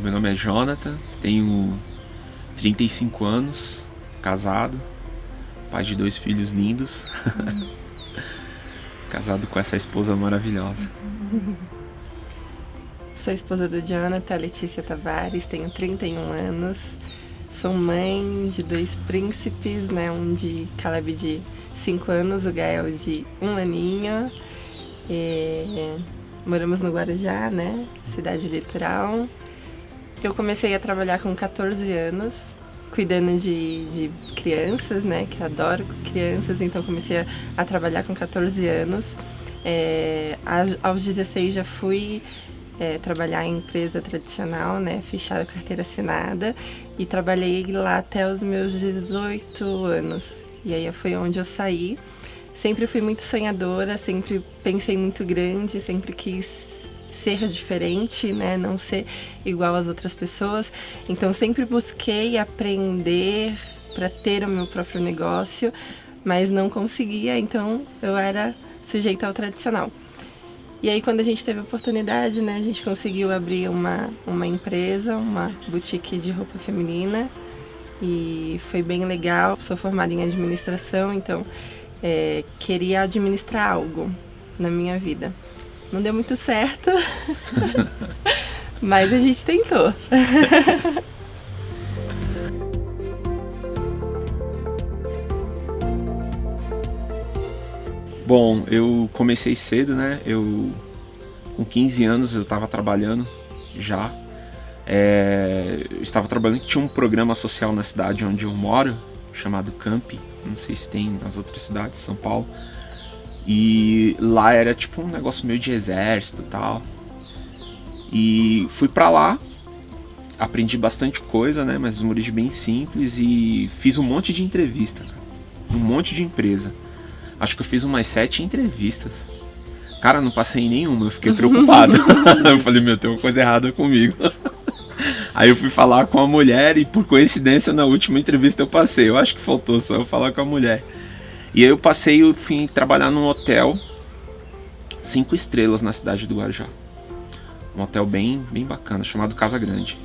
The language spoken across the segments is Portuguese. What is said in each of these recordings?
meu nome é Jonathan, tenho 35 anos, casado, pai de 2 filhos lindos, casado com essa esposa maravilhosa. Sou esposa do Jonathan, Letícia Tavares, tenho 31 anos, sou mãe de 2 príncipes, né? Um de Caleb de 5 anos, o Gael de 1 aninho. Moramos no Guarujá, né? Cidade litoral. Eu comecei a trabalhar com 14 anos, cuidando de crianças, né? Que eu adoro crianças, então comecei a trabalhar com 14 anos. Aos 16 já fui trabalhar em empresa tradicional, né? Fechada, carteira assinada. E trabalhei lá até os meus 18 anos. E aí foi onde eu saí. Sempre fui muito sonhadora, sempre pensei muito grande, sempre quis ser diferente, né? Não ser igual às outras pessoas. Então sempre busquei aprender para ter o meu próprio negócio, mas não conseguia, então eu era sujeita ao tradicional. E aí quando a gente teve a oportunidade, né, a gente conseguiu abrir uma empresa, uma boutique de roupa feminina, e foi bem legal. Sou formada em administração, então queria administrar algo na minha vida. Não deu muito certo, mas a gente tentou. Bom, eu comecei cedo, né? Com 15 anos eu estava trabalhando já. Eu estava trabalhando, tinha um programa social na cidade onde eu moro, chamado Camp, não sei se tem nas outras cidades, São Paulo. E lá era tipo um negócio meio de exército e tal. E fui pra lá, aprendi bastante coisa, né? Mas uma origem bem simples, e fiz um monte de entrevista, um monte de empresa. Acho que eu fiz umas 7 entrevistas. Cara, não passei em nenhuma, eu fiquei preocupado. Eu falei, tem uma coisa errada comigo. Aí eu fui falar com a mulher e, por coincidência, na última entrevista eu passei. Eu acho que faltou só eu falar com a mulher. E aí eu passei e fui trabalhar num hotel 5 estrelas na cidade do Guarujá. Um hotel bem bacana, chamado Casa Grande.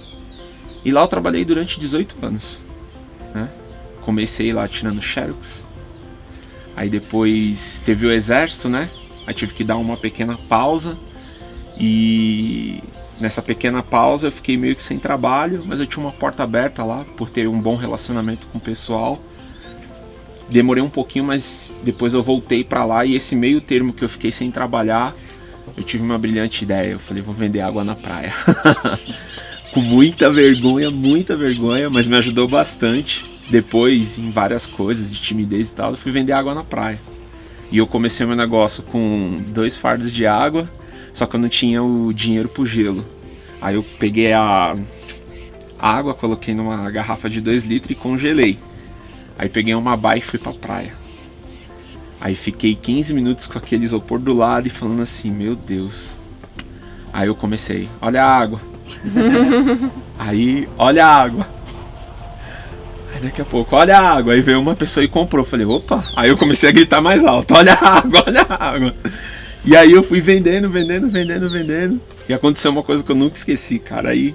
E lá eu trabalhei durante 18 anos, né? Comecei lá tirando xerox. Aí depois teve o exército, né? Aí tive que dar uma pequena pausa. E nessa pequena pausa eu fiquei meio que sem trabalho, mas eu tinha uma porta aberta lá por ter um bom relacionamento com o pessoal. Demorei um pouquinho, mas depois eu voltei pra lá, e esse meio termo que eu fiquei sem trabalhar, eu tive uma brilhante ideia. Eu falei, vou vender água na praia. Com muita vergonha, mas me ajudou bastante. Depois, em várias coisas de timidez e tal, eu fui vender água na praia. E eu comecei meu negócio com 2 fardos de água, só que eu não tinha o dinheiro pro gelo. Aí eu peguei a água, coloquei numa garrafa de 2 litros e congelei. Aí peguei uma baia e fui pra praia. Aí fiquei 15 minutos com aquele isopor do lado e falando assim, meu Deus. Aí eu comecei, olha a água. Aí, olha a água. Aí daqui a pouco, olha a água. Aí veio uma pessoa e comprou. Falei, opa. Aí eu comecei a gritar mais alto, olha a água, olha a água. E aí eu fui vendendo. E aconteceu uma coisa que eu nunca esqueci, cara. Aí,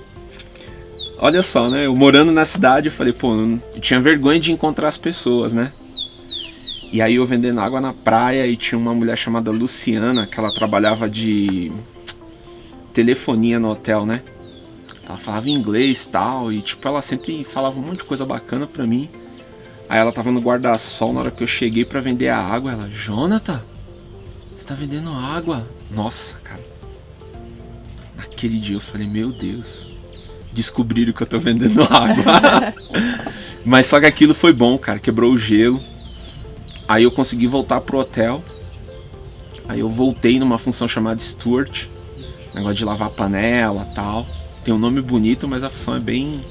olha só, né? Eu morando na cidade, eu falei, eu tinha vergonha de encontrar as pessoas, né? E aí eu vendendo água na praia, e tinha uma mulher chamada Luciana, que ela trabalhava de telefonia no hotel, né? Ela falava inglês e tal, e tipo, ela sempre falava um monte de coisa bacana pra mim. Aí ela tava no guarda-sol, na hora que eu cheguei pra vender a água, ela, Jonathan, você tá vendendo água? Nossa, cara. Naquele dia eu falei, meu Deus, descobriram que eu tô vendendo água. Mas só que aquilo foi bom, cara, quebrou o gelo. Aí eu consegui voltar pro hotel. Aí eu voltei numa função chamada steward, negócio de lavar panela e tal. Tem um nome bonito, mas a função é bem...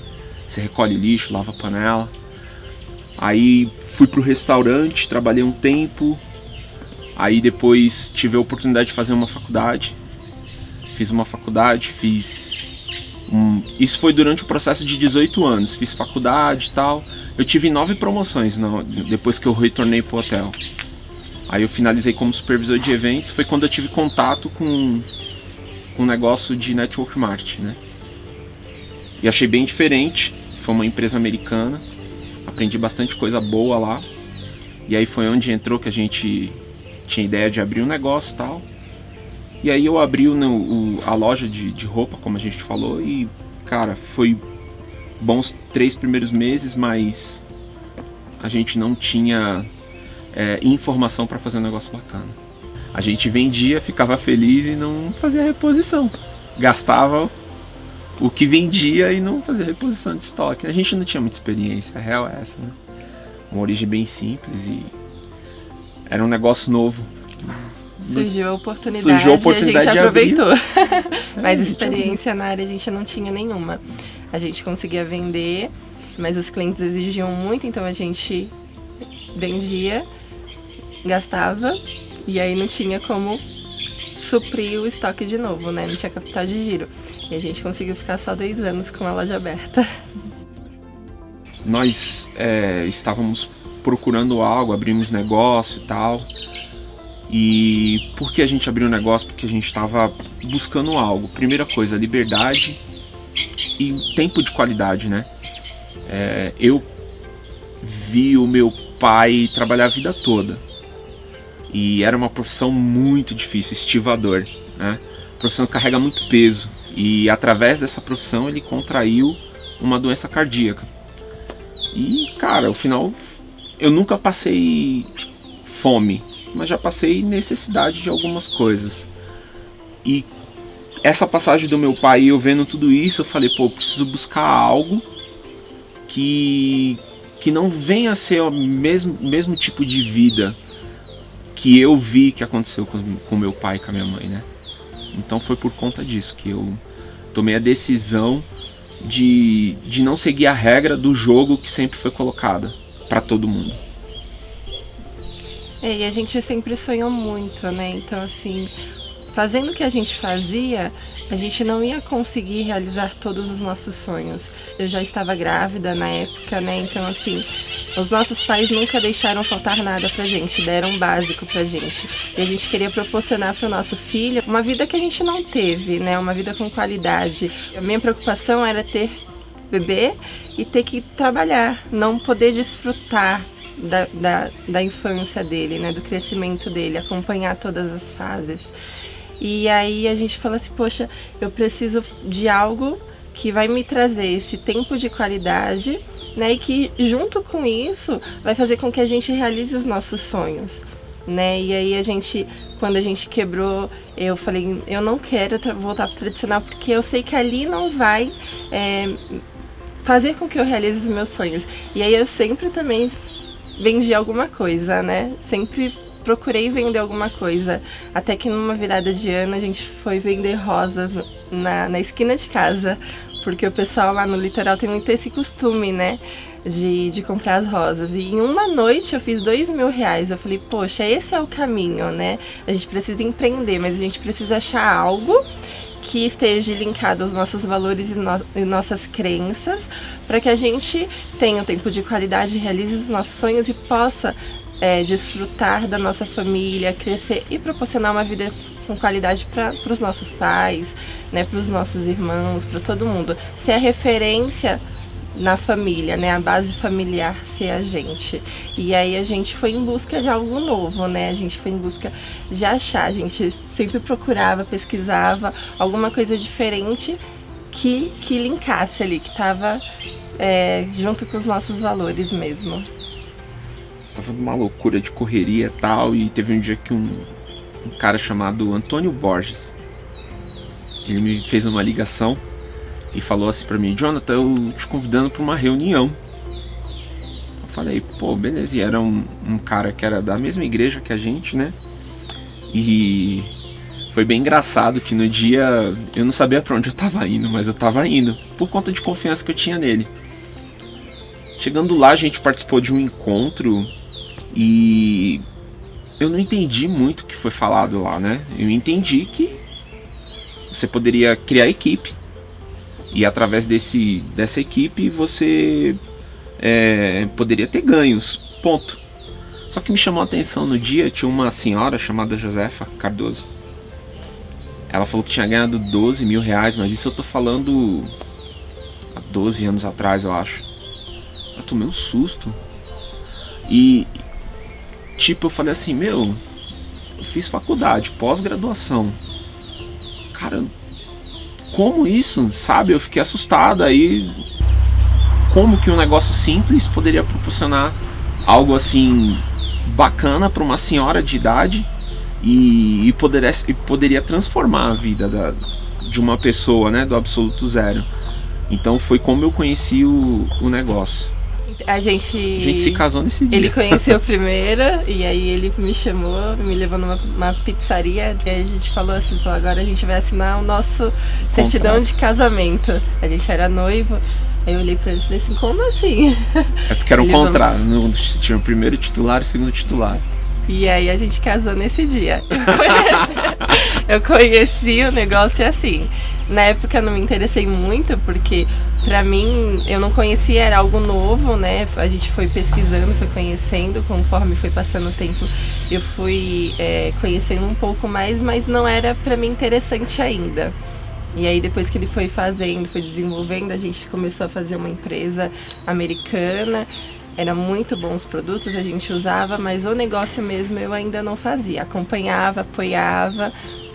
Você recolhe lixo, lava panela. Aí fui pro restaurante, trabalhei um tempo. Aí depois tive a oportunidade de fazer uma faculdade. Fiz uma faculdade, Isso foi durante o processo de 18 anos. Fiz faculdade e tal. Eu tive 9 promoções depois que eu retornei pro hotel. Aí eu finalizei como supervisor de eventos. Foi quando eu tive contato com um negócio de network marketing, né? E achei bem diferente. Foi uma empresa americana. Aprendi bastante coisa boa lá. E aí foi onde entrou que a gente tinha ideia de abrir um negócio e tal. E aí eu abri a loja de roupa, como a gente falou. E, cara, foi bons 3 primeiros meses, mas a gente não tinha informação para fazer um negócio bacana. A gente vendia, ficava feliz e não fazia reposição. Gastava o que vendia e não fazia reposição de estoque. A gente não tinha muita experiência, a real é essa, né? Uma origem bem simples e era um negócio novo. Surgiu a oportunidade, a gente aproveitou. Mas experiência na área a gente não tinha nenhuma. A gente conseguia vender, mas os clientes exigiam muito, então a gente vendia, gastava e aí não tinha como suprir o estoque de novo, né? Não tinha capital de giro. E a gente conseguiu ficar só 2 anos com a loja aberta. Nós estávamos procurando algo, abrimos negócio e tal. E por que a gente abriu o negócio? Porque a gente estava buscando algo. Primeira coisa, liberdade e tempo de qualidade, né? Eu vi o meu pai trabalhar a vida toda. E era uma profissão muito difícil, estivador, né? Profissão que carrega muito peso. E através dessa profissão ele contraiu uma doença cardíaca. E, cara, ao final eu nunca passei fome, mas já passei necessidade de algumas coisas. E essa passagem do meu pai, eu vendo tudo isso, eu falei, pô, eu preciso buscar algo que não venha a ser o mesmo tipo de vida que eu vi que aconteceu com meu pai e com a minha mãe, né? Então foi por conta disso que eu tomei a decisão de não seguir a regra do jogo que sempre foi colocada para todo mundo. E a gente sempre sonhou muito, né? Então, assim, fazendo o que a gente fazia, a gente não ia conseguir realizar todos os nossos sonhos. Eu já estava grávida na época, né? Então, assim, os nossos pais nunca deixaram faltar nada pra gente, deram um básico pra gente. E a gente queria proporcionar pro nosso filho uma vida que a gente não teve, né? Uma vida com qualidade. A minha preocupação era ter bebê e ter que trabalhar, não poder desfrutar da infância dele, né? Do crescimento dele, acompanhar todas as fases. E aí a gente falou assim, poxa, eu preciso de algo que vai me trazer esse tempo de qualidade, né? E que junto com isso vai fazer com que a gente realize os nossos sonhos, né? E aí quando a gente quebrou, eu falei, eu não quero voltar pro tradicional porque eu sei que ali não vai fazer com que eu realize os meus sonhos. E aí eu sempre também vendi alguma coisa, né? Sempre procurei vender alguma coisa. Até que numa virada de ano a gente foi vender rosas na esquina de casa. Porque o pessoal lá no litoral tem muito esse costume, né? De comprar as rosas. E em uma noite eu fiz R$2.000. Eu falei, poxa, esse é o caminho, né? A gente precisa empreender, mas a gente precisa achar algo que esteja linkado aos nossos valores e nossas crenças, para que a gente tenha um tempo de qualidade, realize os nossos sonhos e possa desfrutar da nossa família, crescer e proporcionar uma vida com qualidade para os nossos pais, né, para os nossos irmãos, para todo mundo. Ser a referência na família, né, a base familiar ser a gente. E aí a gente foi em busca de algo novo, né, a gente foi em busca de achar, a gente sempre procurava, pesquisava alguma coisa diferente que linkasse ali, que estava junto com os nossos valores mesmo. Tava numa loucura de correria e tal, e teve um dia que um cara chamado Antônio Borges, ele me fez uma ligação e falou assim pra mim, Jonathan, eu te convidando pra uma reunião. Eu falei, pô, beleza, e era um cara que era da mesma igreja que a gente, né? E foi bem engraçado que no dia eu não sabia pra onde eu tava indo, mas eu tava indo, por conta de confiança que eu tinha nele. Chegando lá, a gente participou de um encontro e eu não entendi muito o que foi falado lá, né? Eu entendi que você poderia criar equipe e através dessa equipe você poderia ter ganhos, ponto. Só que me chamou a atenção no dia, tinha uma senhora chamada Josefa Cardoso. Ela falou que tinha ganhado R$12.000, mas isso eu tô falando há 12 anos atrás, eu acho. Eu tomei um susto. E, tipo, eu falei assim, meu, eu fiz faculdade, pós-graduação. Cara, como isso, sabe? Eu fiquei assustado. Aí, como que um negócio simples poderia proporcionar algo assim bacana para uma senhora de idade e poderia transformar a vida de uma pessoa, né, do absoluto zero. Então foi como eu conheci o negócio. A gente se casou nesse dia. Ele conheceu primeiro e aí ele me chamou, me levou numa pizzaria e aí a gente falou assim, agora a gente vai assinar o nosso certidão de casamento. A gente era noivo. Aí eu olhei pra ele e falei assim, como assim? É porque era um contrário, tinha o primeiro titular e o segundo titular. E aí a gente casou nesse dia. Eu conheci o negócio assim. Na época eu não me interessei muito, porque pra mim eu não conhecia, era algo novo, né? A gente foi pesquisando, foi conhecendo, conforme foi passando o tempo eu fui conhecendo um pouco mais, mas não era pra mim interessante ainda. E aí depois que ele foi fazendo, foi desenvolvendo, a gente começou a fazer uma empresa americana. Era muito bons produtos, a gente usava, mas o negócio mesmo eu ainda não fazia. Acompanhava, apoiava,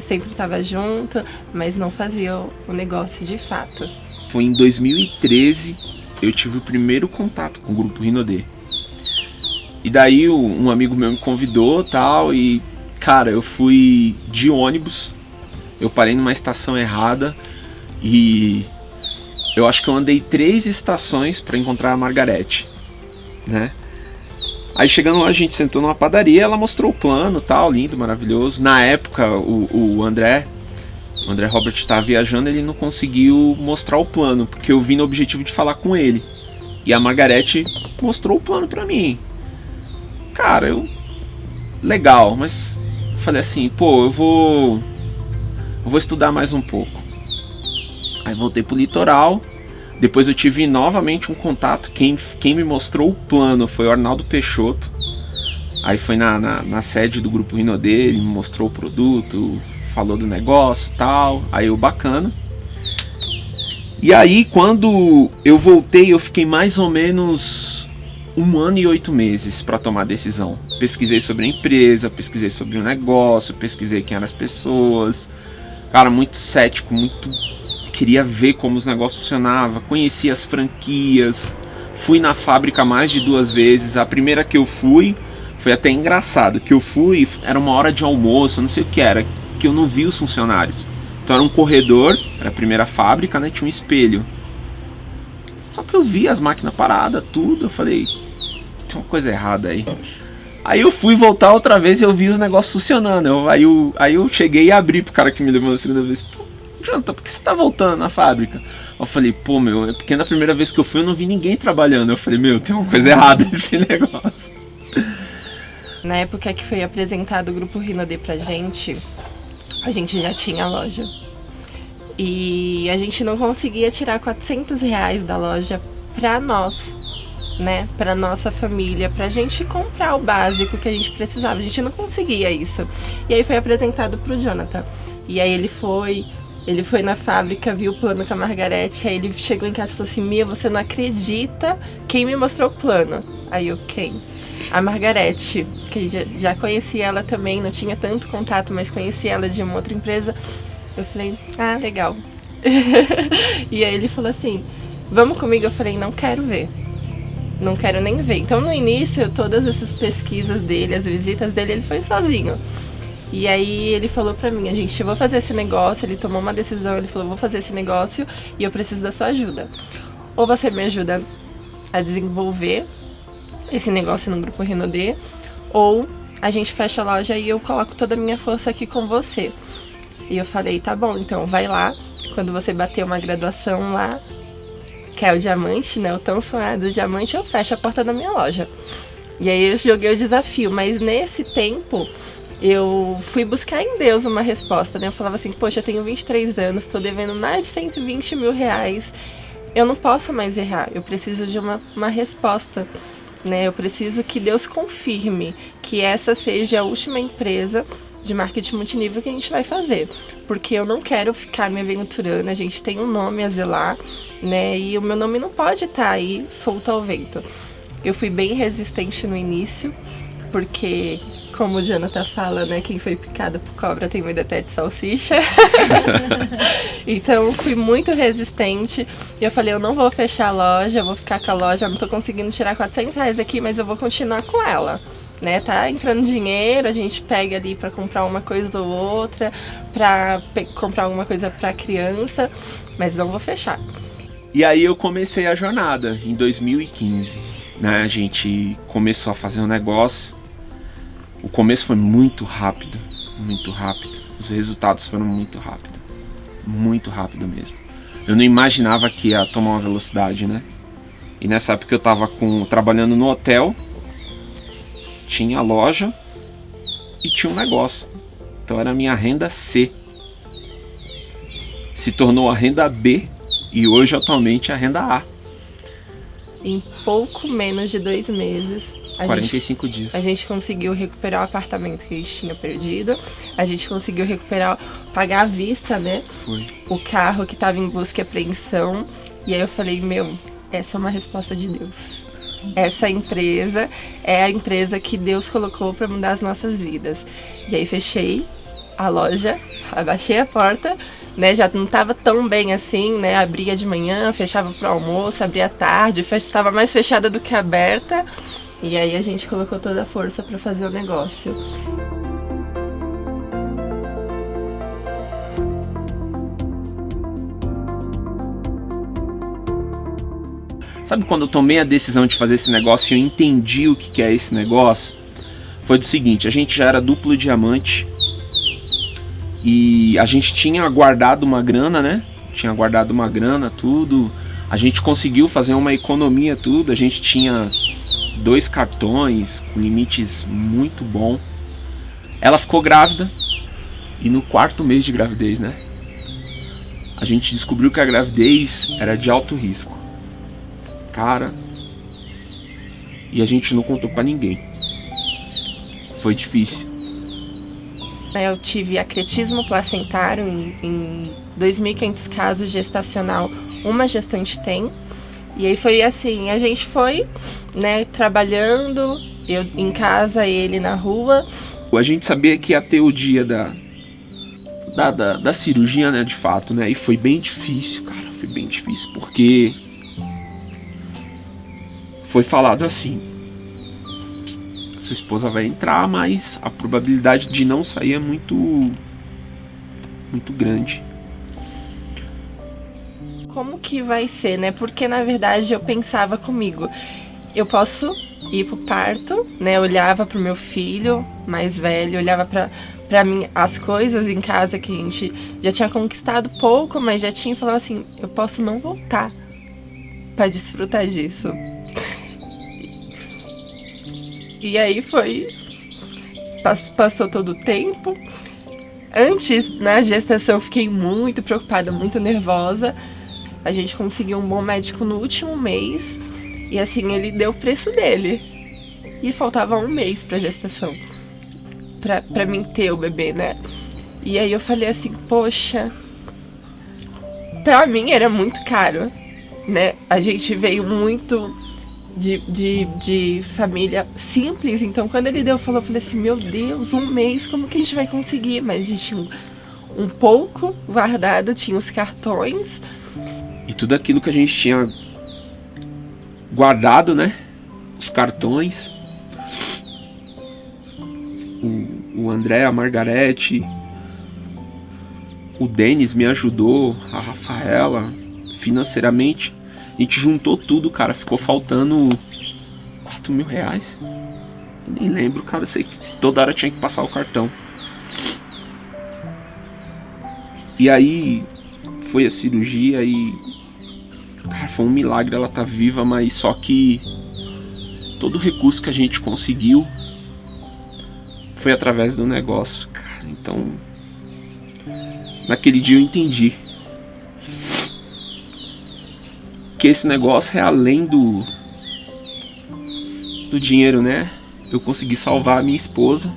sempre estava junto, mas não fazia o negócio de fato. Foi em 2013 eu tive o primeiro contato com o Grupo Rinodê. E daí um amigo meu me convidou tal, e cara, eu fui de ônibus. Eu parei numa estação errada e eu acho que eu andei 3 estações para encontrar a Margarete, né? Aí chegando lá, a gente sentou numa padaria, ela mostrou o plano, tal, lindo, maravilhoso. Na época, o André Robert estava viajando, ele não conseguiu mostrar o plano, porque eu vim no objetivo de falar com ele. E a Margarete mostrou o plano pra mim. Cara, legal, mas eu falei assim, pô, eu vou estudar mais um pouco. Aí voltei pro litoral. Depois eu tive novamente um contato. Quem me mostrou o plano foi o Arnaldo Peixoto. Aí foi na sede do Grupo Rinodê, ele me mostrou o produto, falou do negócio e tal. Aí eu, bacana. E aí quando eu voltei, eu fiquei mais ou menos 1 ano e 8 meses para tomar a decisão. Pesquisei sobre a empresa, pesquisei sobre o negócio, pesquisei quem eram as pessoas. Cara, muito cético, queria ver como os negócios funcionavam, conheci as franquias, fui na fábrica mais de 2 vezes. A primeira que eu fui, foi até engraçado, que eu fui, era uma hora de almoço, não sei o que era, que eu não vi os funcionários. Então era um corredor, era a primeira fábrica, né, tinha um espelho. Só que eu vi as máquinas paradas, tudo, eu falei, tem uma coisa errada aí. Aí eu fui voltar outra vez e eu vi os negócios funcionando. Aí eu cheguei e abri pro cara que me levou na segunda vez. Pô, Jonathan, por que você tá voltando na fábrica? Eu falei, pô, meu, é porque na primeira vez que eu fui eu não vi ninguém trabalhando. Eu falei, meu, tem uma coisa errada nesse negócio. Na época que foi apresentado o Grupo Rinodê pra gente, a gente já tinha loja. E a gente não conseguia tirar R$400 da loja pra nós, né? Pra nossa família, pra gente comprar o básico que a gente precisava. A gente não conseguia isso. E aí foi apresentado pro Jonathan. E aí ele foi na fábrica, viu o plano com a Margarete. Aí ele chegou em casa e falou assim, Mia, você não acredita quem me mostrou o plano. Aí eu, quem? A Margarete, que já conhecia ela também, não tinha tanto contato, mas conhecia ela de uma outra empresa. Eu falei, ah, legal. E aí ele falou assim, vamos comigo? Eu falei, não quero ver. Não quero nem ver. Então no início, todas essas pesquisas dele, as visitas dele, ele foi sozinho. E aí ele falou pra mim, gente, eu vou fazer esse negócio. Ele tomou uma decisão, ele falou, vou fazer esse negócio e eu preciso da sua ajuda. Ou você me ajuda a desenvolver esse negócio no Grupo Rinodê, ou a gente fecha a loja e eu coloco toda a minha força aqui com você. E eu falei, tá bom, então vai lá, quando você bater uma graduação lá, que é o diamante, né, o tão sonhado diamante, eu fecho a porta da minha loja. E aí eu joguei o desafio, mas nesse tempo eu fui buscar em Deus uma resposta, né, eu falava assim, poxa, eu tenho 23 anos, tô devendo mais de 120 mil reais, eu não posso mais errar, eu preciso de uma resposta. Né, eu preciso que Deus confirme que essa seja a última empresa de marketing multinível que a gente vai fazer. Porque eu não quero ficar me aventurando, a gente tem um nome a zelar, né? E o meu nome não pode estar aí solto ao vento. Eu fui bem resistente no início, porque, como o Jonathan fala, né? Quem foi picado por cobra tem medo até de salsicha. Então, fui muito resistente. E eu falei, eu não vou fechar a loja, eu vou ficar com a loja, não tô conseguindo tirar R$400 aqui, mas eu vou continuar com ela. Né, tá entrando dinheiro, a gente pega ali pra comprar uma coisa ou outra, pra comprar alguma coisa pra criança, mas não vou fechar. E aí eu comecei a jornada em 2015, né? A gente começou a fazer um negócio. O começo foi muito rápido, muito rápido. Os resultados foram muito rápido mesmo. Eu não imaginava que ia tomar uma velocidade, né? E nessa época eu tava trabalhando no hotel, tinha a loja e tinha um negócio. Então era a minha renda C. Se tornou a renda B e hoje atualmente a renda A. Em pouco menos de 2 meses, 45 dias. A gente conseguiu recuperar o apartamento que a gente tinha perdido. A gente conseguiu pagar à vista, né? Foi. O carro que estava em busca e apreensão. E aí eu falei, essa é uma resposta de Deus. Essa empresa é a empresa que Deus colocou para mudar as nossas vidas. E aí fechei a loja, abaixei a porta, né? Já não estava tão bem assim, né? Abria de manhã, fechava pro almoço, abria à tarde, estava mais fechada do que aberta. E aí a gente colocou toda a força para fazer o negócio. Sabe quando eu tomei a decisão de fazer esse negócio e eu entendi o que é esse negócio? Foi do seguinte, a gente já era duplo diamante e a gente tinha guardado uma grana, né? Tinha guardado uma grana, tudo. A gente conseguiu fazer uma economia, tudo. A gente tinha 2 cartões com limites muito bom. Ela ficou grávida e no 4º mês de gravidez, né? A gente descobriu que a gravidez era de alto risco. Cara, e a gente não contou pra ninguém. Foi difícil. Eu tive acretismo placentário em 2.500 casos gestacional, uma gestante tem. E aí foi assim, a gente foi, né, trabalhando, eu em casa, ele na rua. A gente sabia que ia ter o dia da cirurgia, né, de fato, né? E foi bem difícil, cara, foi bem difícil, porque foi falado assim, sua esposa vai entrar, mas a probabilidade de não sair é muito grande. Como que vai ser, né? Porque na verdade eu pensava comigo, eu posso ir pro parto, né? Eu olhava pro meu filho mais velho, olhava pra mim as coisas em casa que a gente já tinha conquistado pouco, mas já tinha, falava assim, eu posso não voltar pra desfrutar disso. E aí passou todo o tempo. Antes, na gestação, eu fiquei muito preocupada, muito nervosa. A gente conseguiu um bom médico no último mês. E assim, ele deu o preço dele. E faltava 1 mês pra gestação. Pra mim ter o bebê, né? E aí eu falei assim, poxa, pra mim era muito caro, né? A gente veio muito de família simples, então quando ele eu falei assim, meu Deus, 1 mês, como que a gente vai conseguir? Mas a gente tinha um pouco guardado, tinha os cartões. E tudo aquilo que a gente tinha guardado, né? Os cartões. O André, a Margarete, o Denis me ajudou, a Rafaela, financeiramente. A gente juntou tudo, cara. Ficou faltando R$4.000. Nem lembro, cara. Sei que toda hora tinha que passar o cartão. E aí foi a cirurgia e... cara, foi um milagre ela tá viva, mas só que todo o recurso que a gente conseguiu foi através do negócio, cara. Então, naquele dia eu entendi que esse negócio é além do dinheiro, né? Eu consegui salvar a minha esposa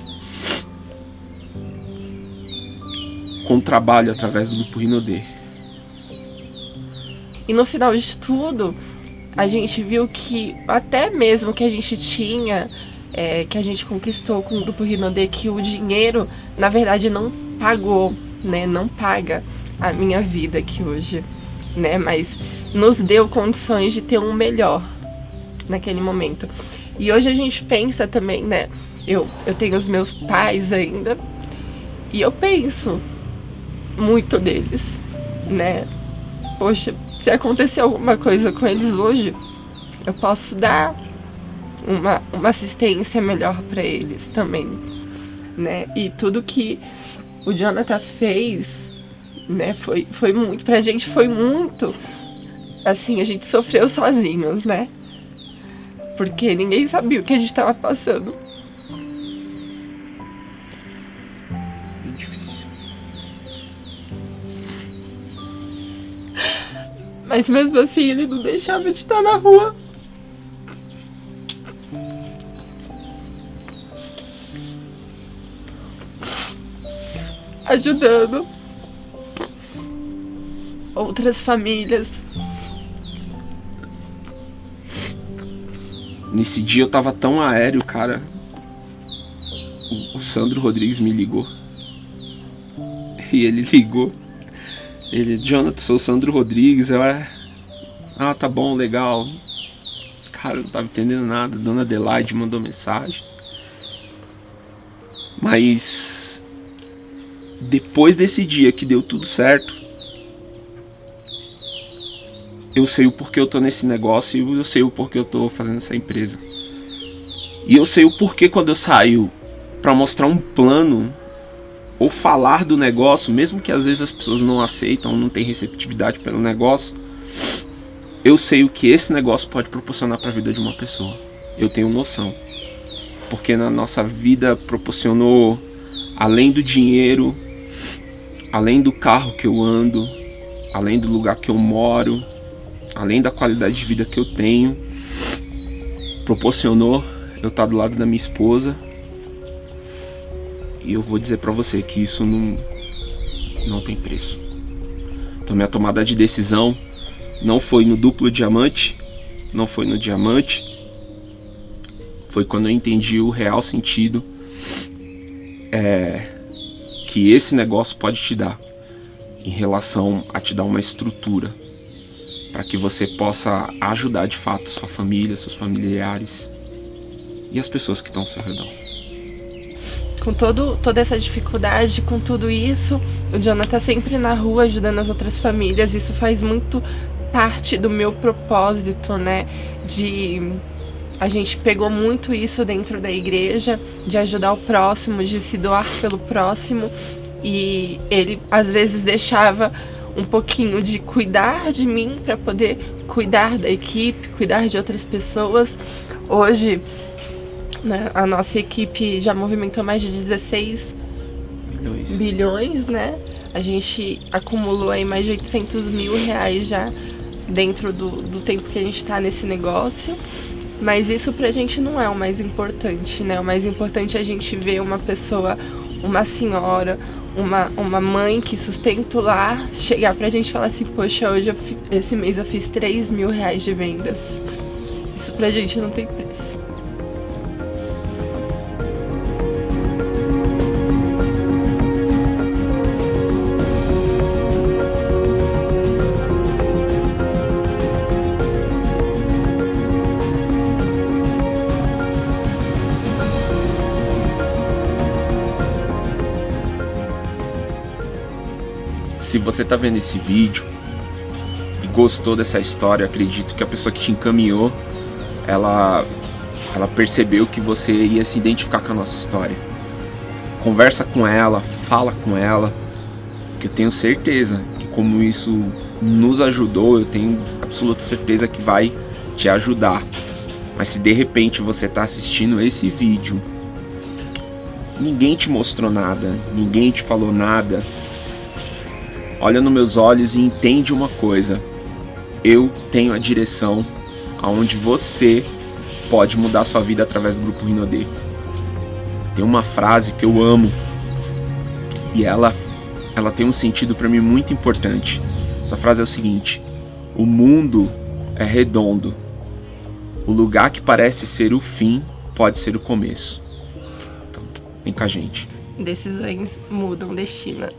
com o trabalho através do Grupo Rinodê. E no final de tudo, a gente viu que até mesmo que a gente tinha, que a gente conquistou com o Grupo Rinodê, que o dinheiro, na verdade, não pagou, né? Não paga a minha vida aqui hoje, né? Mas nos deu condições de ter um melhor naquele momento. E hoje a gente pensa também, né? Eu tenho os meus pais ainda, e eu penso muito deles, né? Poxa, se acontecer alguma coisa com eles hoje, eu posso dar uma assistência melhor para eles também, né? E tudo que o Jonathan fez, né, foi muito, pra gente foi muito, assim, a gente sofreu sozinhos, né? Porque ninguém sabia o que a gente tava passando. Bem difícil. Mas mesmo assim ele não deixava de estar na rua. Ajudando outras famílias. Nesse dia eu tava tão aéreo, cara. O Sandro Rodrigues me ligou. E ele ligou. Ele, Jonathan, sou o Sandro Rodrigues. Ah, tá bom, legal. Cara, eu não tava entendendo nada. Dona Adelaide mandou mensagem. Mas depois desse dia que deu tudo certo, eu sei o porquê eu tô nesse negócio e eu sei o porquê eu tô fazendo essa empresa. E eu sei o porquê quando eu saio pra mostrar um plano ou falar do negócio, mesmo que às vezes as pessoas não aceitam, não tem receptividade pelo negócio, eu sei o que esse negócio pode proporcionar para a vida de uma pessoa. Eu tenho noção. Porque na nossa vida proporcionou, além do dinheiro, além do carro que eu ando, além do lugar que eu moro, além da qualidade de vida que eu tenho, proporcionou eu estar do lado da minha esposa. E eu vou dizer pra você que isso não tem preço. Então minha tomada de decisão não foi no duplo diamante, não foi no diamante, foi quando eu entendi o real sentido que esse negócio pode te dar em relação a te dar uma estrutura para que você possa ajudar de fato sua família, seus familiares e as pessoas que estão ao seu redor. Com toda essa dificuldade, com tudo isso, o Jonathan tá sempre na rua ajudando as outras famílias. Isso faz muito parte do meu propósito, né? A gente pegou muito isso dentro da igreja, de ajudar o próximo, de se doar pelo próximo. E ele, às vezes, deixava um pouquinho de cuidar de mim para poder cuidar da equipe, cuidar de outras pessoas. Hoje, né, a nossa equipe já movimentou mais de 16 bilhões, né? A gente acumulou aí mais de 800 mil reais já dentro do tempo que a gente tá nesse negócio. Mas isso pra gente não é o mais importante, né? O mais importante é a gente ver uma pessoa, uma senhora, uma mãe que sustenta o lar, chegar pra gente e falar assim, poxa, hoje esse mês eu fiz 3 mil reais de vendas. Isso pra gente não tem preço. Se você tá vendo esse vídeo e gostou dessa história, eu acredito que a pessoa que te encaminhou, ela percebeu que você ia se identificar com a nossa história. Conversa com ela, fala com ela, que eu tenho certeza que como isso nos ajudou, eu tenho absoluta certeza que vai te ajudar. Mas se de repente você tá assistindo esse vídeo, ninguém te mostrou nada, ninguém te falou nada, olha nos meus olhos e entende uma coisa. Eu tenho a direção aonde você pode mudar sua vida através do Grupo Rinodê. Tem uma frase que eu amo e ela ela tem um sentido para mim muito importante. Essa frase é o seguinte: o mundo é redondo. O lugar que parece ser o fim pode ser o começo. Então, vem com a gente. Decisões mudam destino.